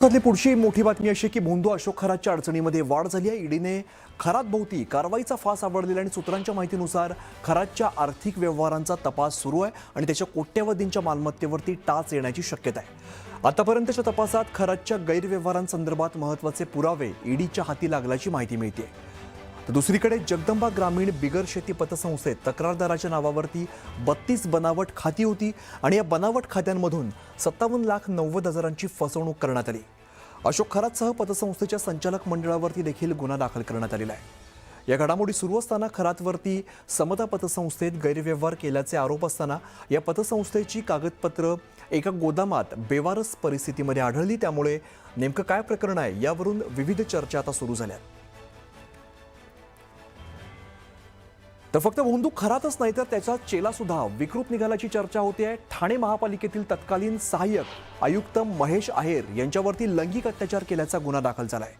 त्यातली पुढची मोठी बातमी अशी की भोंदू अशोक खरातच्या अडचणीमध्ये वाढ झाली आहे। ईडीने खरात भोवती कारवाईचा फास आवडलेला आणि सूत्रांच्या माहितीनुसार खरातच्या आर्थिक व्यवहारांचा तपास सुरू आहे आणि त्याच्या कोट्यवधींच्या मालमत्तेवरती टाच येण्याची शक्यता आहे। आतापर्यंतच्या तपासात खरातच्या गैरव्यवहारांसंदर्भात महत्त्वाचे पुरावे ईडीच्या हाती लागल्याची माहिती मिळते। तर दुसरीकडे जगदंबा ग्रामीण बिगर शेती पतसंस्थेत तक्रारदाराच्या नावावरती 32 बनावट खाती होती आणि या बनावट खात्यांमधून 57,90,000ची फसवणूक करण्यात आली। अशोक खरातसह पतसंस्थेच्या संचालक मंडळावरती देखील गुन्हा दाखल करण्यात आलेला आहे। या घडामोडी सुरू असताना खरातवरती समता पतसंस्थेत गैरव्यवहार केल्याचे आरोप असताना या पतसंस्थेची कागदपत्र एका गोदामात बेवारस परिस्थितीमध्ये आढळली। त्यामुळे नेमकं काय प्रकरण आहे यावरून विविध चर्चा आता सुरू झाल्या। तर फक्त भोंदू खरातच नाही तर त्याचा चेला सुद्धा विकृत निघाल्याची चर्चा होते आहे। ठाणे महापालिकेतील तत्कालीन सहाय्यक आयुक्त महेश आहेर यांच्यावरती लैंगिक अत्याचार केल्याचा गुन्हा दाखल झालाय।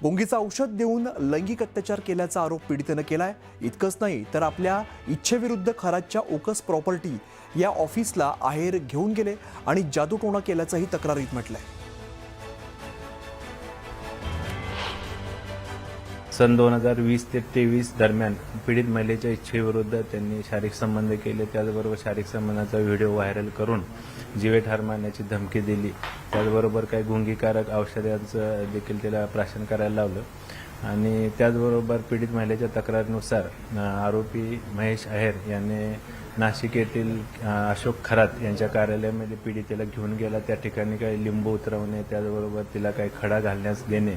गुंगीचं औषध देऊन लैंगिक अत्याचार केल्याचा आरोप पीडितेनं केलाय। इतकंच नाही तर आपल्या इच्छेविरुद्ध खरातच्या ओकस प्रॉपर्टी या ऑफिसला आहेर घेऊन गेले आणि जादूटोणा केल्याचंही तक्रारीत म्हटलंय। सन 2020 ते 23 दरम्यान पीडित महिलेच्या इच्छेविरुद्ध त्यांनी शारीरिक संबंध केले। त्याचबरोबर शारीरिक संबंधाचा व्हिडिओ व्हायरल करून जीवे ठार मारण्याची धमकी दिली। त्याचबरोबर काही गुंगीकारक औषधांचं देखील त्याला प्राशन करायला लावलं आणि त्याचबरोबर पीडित महिलेच्या तक्रारीनुसार आरोपी महेश आहेर यांनी नाशिक येथील अशोक खरात यांच्या कार्यालयामध्ये पीडितेला घेऊन गेला। त्या ठिकाणी काही लिंबू उतरवणे त्याचबरोबर तिला काही खडा घालण्यास देणे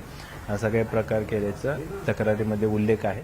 असा काही प्रकार केल्याचा तक्रारीमध्ये उल्लेख आहे।